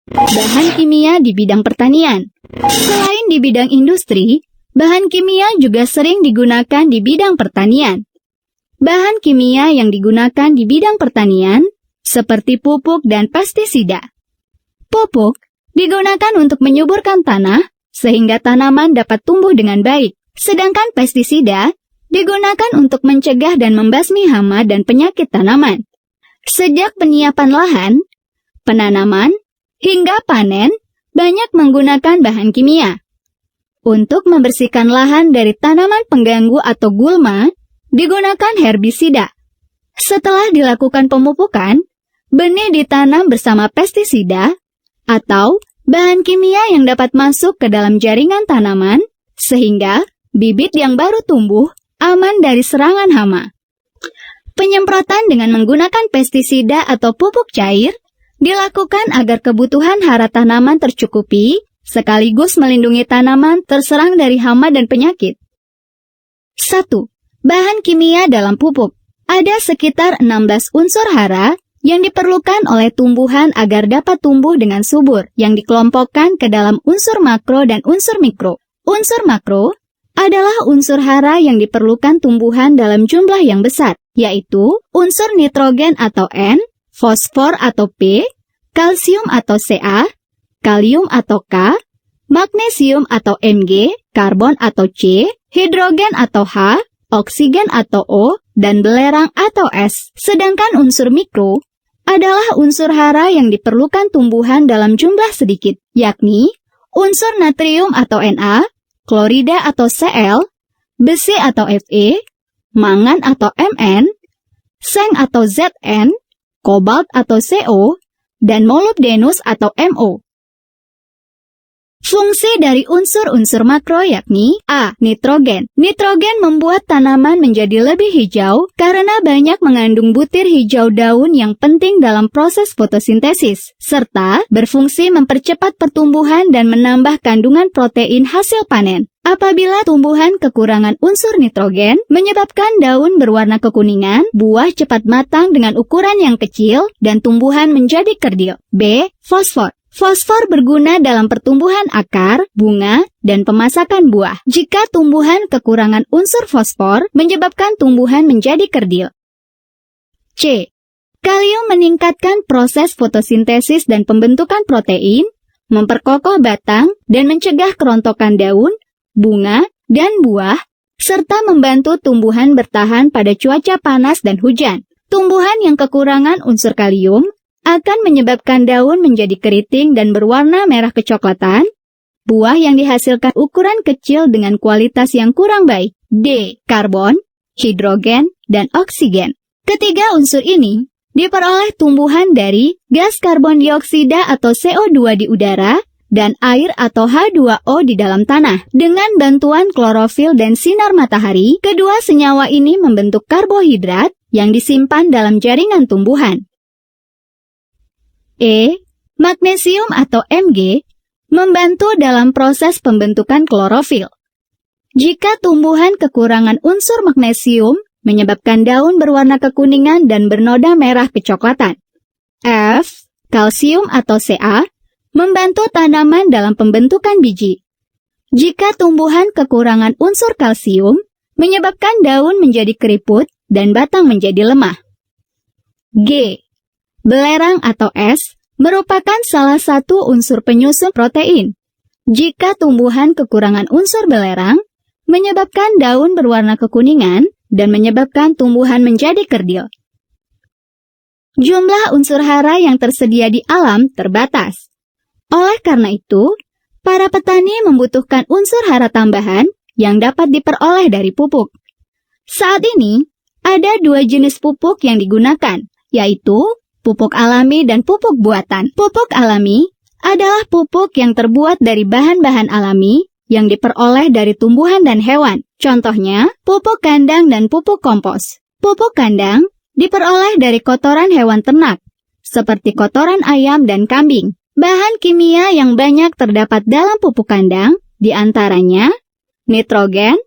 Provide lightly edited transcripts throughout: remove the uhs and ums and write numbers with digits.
Bahan kimia di bidang pertanian. Selain di bidang industri, bahan kimia juga sering digunakan di bidang pertanian. Bahan kimia yang digunakan di bidang pertanian seperti pupuk dan pestisida. Pupuk digunakan untuk menyuburkan tanah sehingga tanaman dapat tumbuh dengan baik, sedangkan pestisida digunakan untuk mencegah dan membasmi hama dan penyakit tanaman. Sejak penyiapan lahan, penanaman, hingga panen, banyak menggunakan bahan kimia. Untuk membersihkan lahan dari tanaman pengganggu atau gulma, digunakan herbisida. Setelah dilakukan pemupukan, benih ditanam bersama pestisida atau bahan kimia yang dapat masuk ke dalam jaringan tanaman, sehingga bibit yang baru tumbuh aman dari serangan hama. Penyemprotan dengan menggunakan pestisida atau pupuk cair dilakukan agar kebutuhan hara tanaman tercukupi, sekaligus melindungi tanaman terserang dari hama dan penyakit. 1. Bahan kimia dalam pupuk. Ada sekitar 16 unsur hara yang diperlukan oleh tumbuhan agar dapat tumbuh dengan subur, yang dikelompokkan ke dalam unsur makro dan unsur mikro. Unsur makro adalah unsur hara yang diperlukan tumbuhan dalam jumlah yang besar, yaitu unsur nitrogen atau N, fosfor atau P, kalsium atau Ca, kalium atau K, magnesium atau Mg, karbon atau C, hidrogen atau H, oksigen atau O, dan belerang atau S. Sedangkan unsur mikro adalah unsur hara yang diperlukan tumbuhan dalam jumlah sedikit, yakni unsur natrium atau Na, klorida atau Cl, besi atau Fe, mangan atau Mn, seng atau Zn, kobalt atau Co, dan molybdenus atau Mo. Fungsi dari unsur-unsur makro yakni A. Nitrogen. Nitrogen membuat tanaman menjadi lebih hijau karena banyak mengandung butir hijau daun yang penting dalam proses fotosintesis, serta berfungsi mempercepat pertumbuhan dan menambah kandungan protein hasil panen. Apabila tumbuhan kekurangan unsur nitrogen, menyebabkan daun berwarna kekuningan, buah cepat matang dengan ukuran yang kecil, dan tumbuhan menjadi kerdil. B. Fosfor. Fosfor berguna dalam pertumbuhan akar, bunga, dan pemasakan buah. Jika tumbuhan kekurangan unsur fosfor, menyebabkan tumbuhan menjadi kerdil. C. Kalium meningkatkan proses fotosintesis dan pembentukan protein, memperkokoh batang, dan mencegah kerontokan daun, bunga, dan buah, serta membantu tumbuhan bertahan pada cuaca panas dan hujan. Tumbuhan yang kekurangan unsur kalium akan menyebabkan daun menjadi keriting dan berwarna merah kecoklatan, buah yang dihasilkan ukuran kecil dengan kualitas yang kurang baik. D. Karbon, hidrogen, dan oksigen. Ketiga unsur ini diperoleh tumbuhan dari gas karbon dioksida atau CO2 di udara dan air atau H2O di dalam tanah. Dengan bantuan klorofil dan sinar matahari, kedua senyawa ini membentuk karbohidrat yang disimpan dalam jaringan tumbuhan. E. Magnesium atau Mg membantu dalam proses pembentukan klorofil. Jika tumbuhan kekurangan unsur magnesium, menyebabkan daun berwarna kekuningan dan bernoda merah kecoklatan. F. Kalsium atau Ca membantu tanaman dalam pembentukan biji. Jika tumbuhan kekurangan unsur kalsium, menyebabkan daun menjadi keriput dan batang menjadi lemah. G. Belerang atau S merupakan salah satu unsur penyusun protein. Jika tumbuhan kekurangan unsur belerang, menyebabkan daun berwarna kekuningan dan menyebabkan tumbuhan menjadi kerdil. Jumlah unsur hara yang tersedia di alam terbatas. Oleh karena itu, para petani membutuhkan unsur hara tambahan yang dapat diperoleh dari pupuk. Saat ini, ada dua jenis pupuk yang digunakan, yaitu pupuk alami dan pupuk buatan. Pupuk alami adalah pupuk yang terbuat dari bahan-bahan alami yang diperoleh dari tumbuhan dan hewan. Contohnya, pupuk kandang dan pupuk kompos. Pupuk kandang diperoleh dari kotoran hewan ternak, seperti kotoran ayam dan kambing. Bahan kimia yang banyak terdapat dalam pupuk kandang, di antaranya nitrogen,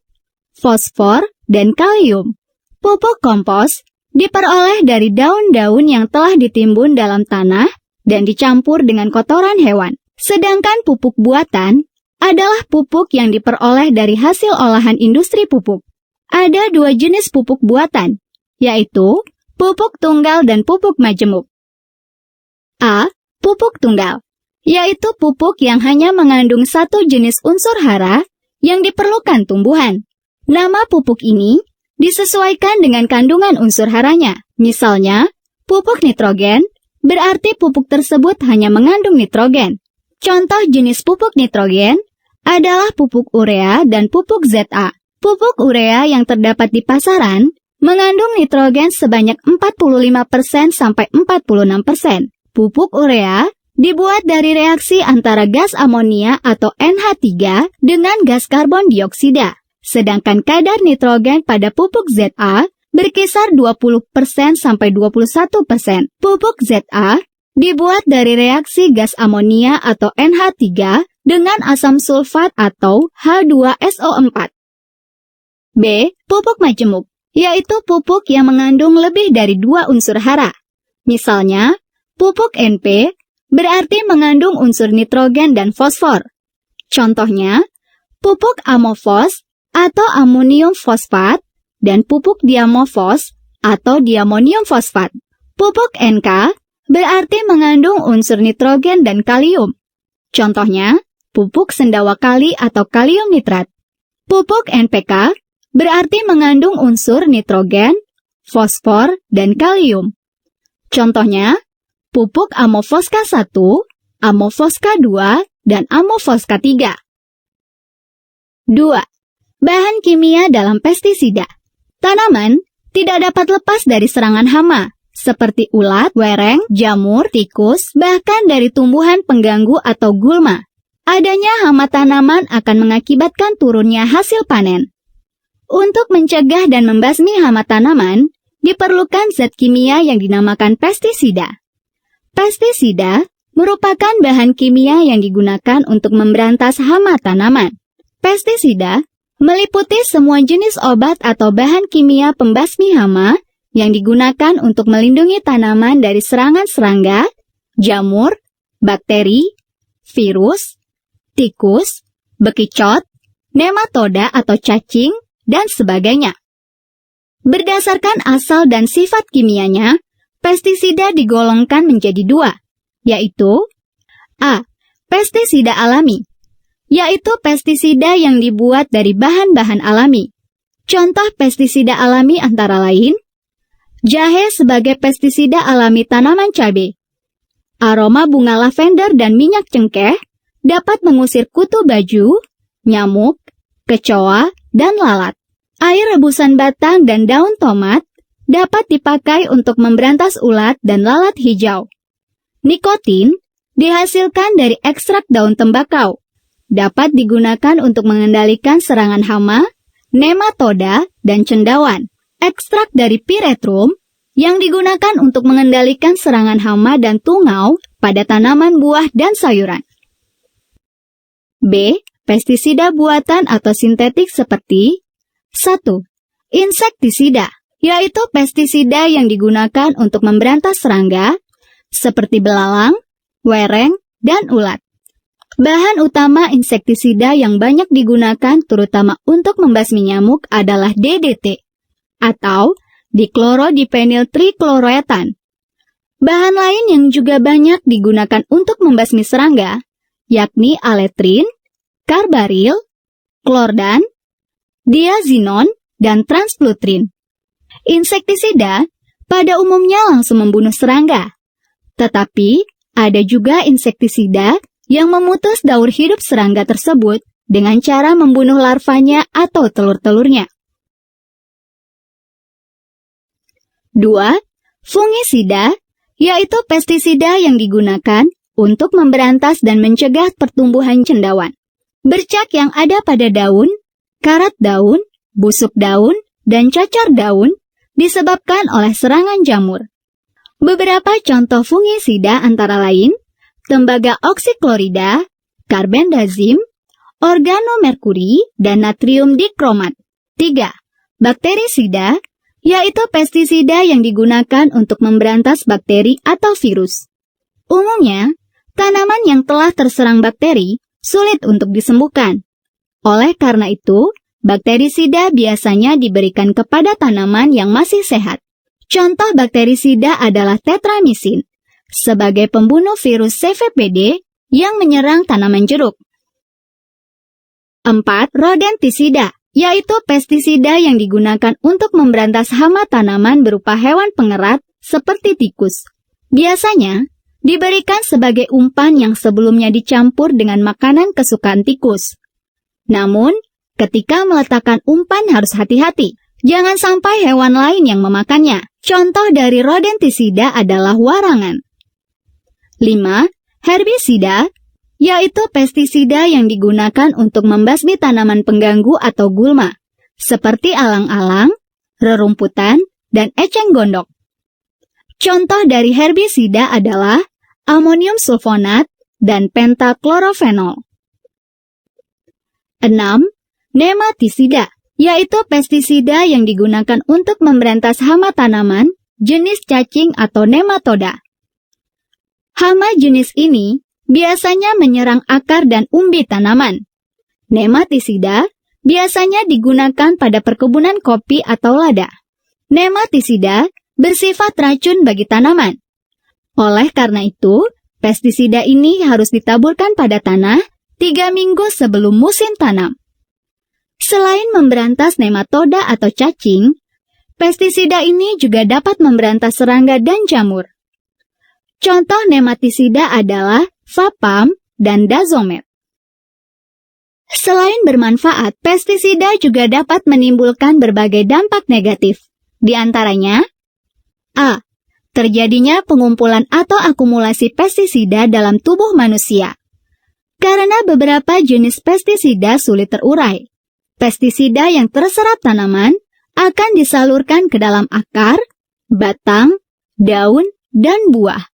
fosfor, dan kalium. Pupuk kompos diperoleh dari daun-daun yang telah ditimbun dalam tanah dan dicampur dengan kotoran hewan. Sedangkan pupuk buatan adalah pupuk yang diperoleh dari hasil olahan industri pupuk. Ada 2 jenis pupuk buatan, yaitu pupuk tunggal dan pupuk majemuk. A. Pupuk tunggal, yaitu pupuk yang hanya mengandung satu jenis unsur hara yang diperlukan tumbuhan. Nama pupuk ini disesuaikan dengan kandungan unsur haranya. Misalnya, pupuk nitrogen berarti pupuk tersebut hanya mengandung nitrogen. Contoh jenis pupuk nitrogen adalah pupuk urea dan pupuk ZA. Pupuk urea yang terdapat di pasaran mengandung nitrogen sebanyak 45% sampai 46%. Pupuk urea dibuat dari reaksi antara gas amonia atau NH3 dengan gas karbon dioksida. Sedangkan kadar nitrogen pada pupuk ZA berkisar 20% sampai 21%. Pupuk ZA dibuat dari reaksi gas amonia atau NH3 dengan asam sulfat atau H2SO4. B. Pupuk majemuk, yaitu pupuk yang mengandung lebih dari 2 unsur hara. Misalnya, pupuk NP berarti mengandung unsur nitrogen dan fosfor. Contohnya, pupuk amofos atau amonium fosfat dan pupuk diamofos atau diamonium fosfat. Pupuk NK berarti mengandung unsur nitrogen dan kalium. Contohnya, pupuk sendawa kali atau kalium nitrat. Pupuk NPK berarti mengandung unsur nitrogen, fosfor, dan kalium. Contohnya, pupuk Amofoska 1, Amofoska 2, dan Amofoska 3. 2. Bahan kimia dalam pestisida. Tanaman tidak dapat lepas dari serangan hama, seperti ulat, wereng, jamur, tikus, bahkan dari tumbuhan pengganggu atau gulma. Adanya hama tanaman akan mengakibatkan turunnya hasil panen. Untuk mencegah dan membasmi hama tanaman, diperlukan zat kimia yang dinamakan pestisida. Pestisida merupakan bahan kimia yang digunakan untuk memberantas hama tanaman. Pestisida meliputi semua jenis obat atau bahan kimia pembasmi hama yang digunakan untuk melindungi tanaman dari serangan serangga, jamur, bakteri, virus, tikus, bekicot, nematoda atau cacing, dan sebagainya. Berdasarkan asal dan sifat kimianya, pestisida digolongkan menjadi 2, yaitu A. Pestisida alami, yaitu pestisida yang dibuat dari bahan-bahan alami. Contoh pestisida alami antara lain, jahe sebagai pestisida alami tanaman cabai. Aroma bunga lavender dan minyak cengkeh dapat mengusir kutu baju, nyamuk, kecoa, dan lalat. Air rebusan batang dan daun tomat dapat dipakai untuk memberantas ulat dan lalat hijau. Nikotin dihasilkan dari ekstrak daun tembakau. Dapat digunakan untuk mengendalikan serangan hama, nematoda, dan cendawan. Ekstrak dari piretrum yang digunakan untuk mengendalikan serangan hama dan tungau pada tanaman buah dan sayuran. B. Pestisida buatan atau sintetik seperti 1. Insektisida, yaitu pestisida yang digunakan untuk memberantas serangga seperti belalang, wereng, dan ulat. Bahan utama insektisida yang banyak digunakan terutama untuk membasmi nyamuk adalah DDT atau diklorodipenyl trichloroethan. Bahan lain yang juga banyak digunakan untuk membasmi serangga yakni aletrin, karbaril, klordan, diazinon, dan transplutrin. Insektisida pada umumnya langsung membunuh serangga, tetapi ada juga insektisida yang memutus daur hidup serangga tersebut dengan cara membunuh larvanya atau telur-telurnya. 2. Fungisida, yaitu pestisida yang digunakan untuk memberantas dan mencegah pertumbuhan cendawan. Bercak yang ada pada daun, karat daun, busuk daun, dan cacar daun disebabkan oleh serangan jamur. Beberapa contoh fungisida antara lain, tembaga oksiklorida, karbendazim, organomerkuri, dan natrium dikromat. 3. Bakterisida, yaitu pestisida yang digunakan untuk memberantas bakteri atau virus. Umumnya, tanaman yang telah terserang bakteri sulit untuk disembuhkan. Oleh karena itu, bakterisida biasanya diberikan kepada tanaman yang masih sehat. Contoh bakterisida adalah tetramisin, sebagai pembunuh virus CVPD yang menyerang tanaman jeruk. 4. Rodentisida, yaitu pestisida yang digunakan untuk memberantas hama tanaman berupa hewan pengerat seperti tikus. Biasanya, diberikan sebagai umpan yang sebelumnya dicampur dengan makanan kesukaan tikus. Namun, ketika meletakkan umpan harus hati-hati. Jangan sampai hewan lain yang memakannya. Contoh dari rodentisida adalah warangan. 5. Herbisida, yaitu pestisida yang digunakan untuk membasmi tanaman pengganggu atau gulma, seperti alang-alang, rerumputan, dan eceng gondok. Contoh dari herbisida adalah amonium sulfonat dan pentaklorofenol. 6. Nematisida, yaitu pestisida yang digunakan untuk memberantas hama tanaman jenis cacing atau nematoda. Hama jenis ini biasanya menyerang akar dan umbi tanaman. Nematisida biasanya digunakan pada perkebunan kopi atau lada. Nematisida bersifat racun bagi tanaman. Oleh karena itu, pestisida ini harus ditaburkan pada tanah 3 minggu sebelum musim tanam. Selain memberantas nematoda atau cacing, pestisida ini juga dapat memberantas serangga dan jamur. Contoh nematisida adalah Vapam dan Dazomet. Selain bermanfaat, pestisida juga dapat menimbulkan berbagai dampak negatif. Di antaranya, A. Terjadinya pengumpulan atau akumulasi pestisida dalam tubuh manusia. Karena beberapa jenis pestisida sulit terurai, pestisida yang terserap tanaman akan disalurkan ke dalam akar, batang, daun, dan buah.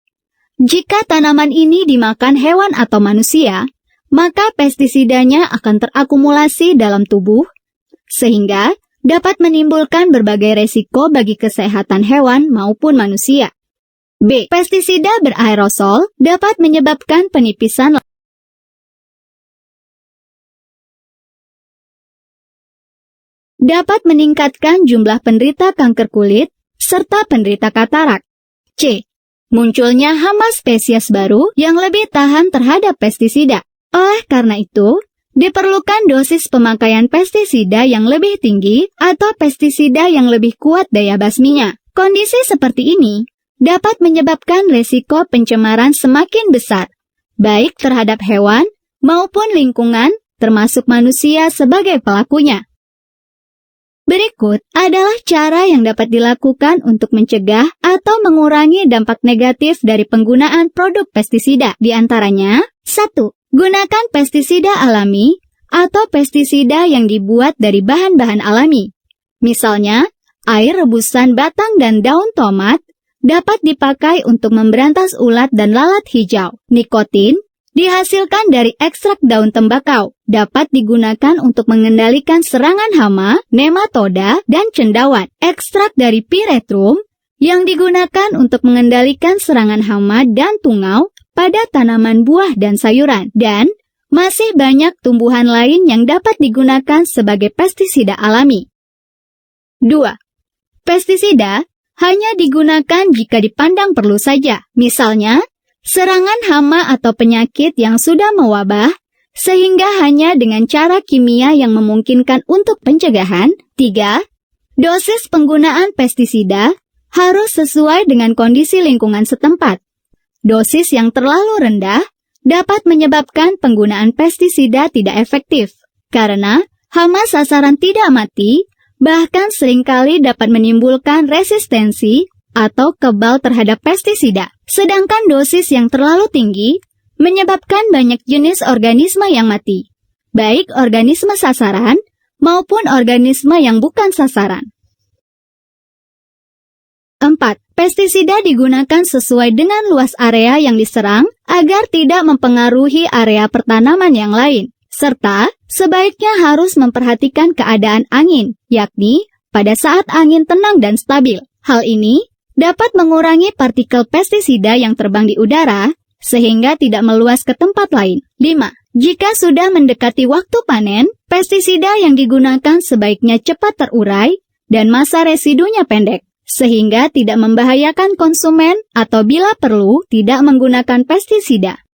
Jika tanaman ini dimakan hewan atau manusia, maka pestisidanya akan terakumulasi dalam tubuh, sehingga dapat menimbulkan berbagai resiko bagi kesehatan hewan maupun manusia. B. Pestisida beraerosol dapat menyebabkan penipisan dapat meningkatkan jumlah penderita kanker kulit serta penderita katarak. C. Munculnya hama spesies baru yang lebih tahan terhadap pestisida. Oleh karena itu, diperlukan dosis pemakaian pestisida yang lebih tinggi atau pestisida yang lebih kuat daya basminya. Kondisi seperti ini dapat menyebabkan resiko pencemaran semakin besar, baik terhadap hewan maupun lingkungan, termasuk manusia sebagai pelakunya. Berikut adalah cara yang dapat dilakukan untuk mencegah atau mengurangi dampak negatif dari penggunaan produk pestisida. Di antaranya, 1. Gunakan pestisida alami atau pestisida yang dibuat dari bahan-bahan alami. Misalnya, air rebusan batang dan daun tomat dapat dipakai untuk memberantas ulat dan lalat hijau. Nikotin dihasilkan dari ekstrak daun tembakau, dapat digunakan untuk mengendalikan serangan hama, nematoda, dan cendawan. Ekstrak dari Pyrethrum yang digunakan untuk mengendalikan serangan hama dan tungau pada tanaman buah dan sayuran, dan masih banyak tumbuhan lain yang dapat digunakan sebagai pestisida alami. 2. Pestisida hanya digunakan jika dipandang perlu saja, misalnya serangan hama atau penyakit yang sudah mewabah, sehingga hanya dengan cara kimia yang memungkinkan untuk pencegahan. 3. Dosis penggunaan pestisida harus sesuai dengan kondisi lingkungan setempat. Dosis yang terlalu rendah dapat menyebabkan penggunaan pestisida tidak efektif, karena hama sasaran tidak mati, bahkan seringkali dapat menimbulkan resistensi atau kebal terhadap pestisida. Sedangkan dosis yang terlalu tinggi menyebabkan banyak jenis organisme yang mati, baik organisme sasaran maupun organisme yang bukan sasaran. 4. Pestisida digunakan sesuai dengan luas area yang diserang agar tidak mempengaruhi area pertanaman yang lain, serta sebaiknya harus memperhatikan keadaan angin, yakni pada saat angin tenang dan stabil. Hal ini dapat mengurangi partikel pestisida yang terbang di udara sehingga tidak meluas ke tempat lain. 5. Jika sudah mendekati waktu panen, pestisida yang digunakan sebaiknya cepat terurai dan masa residunya pendek, sehingga tidak membahayakan konsumen atau bila perlu tidak menggunakan pestisida.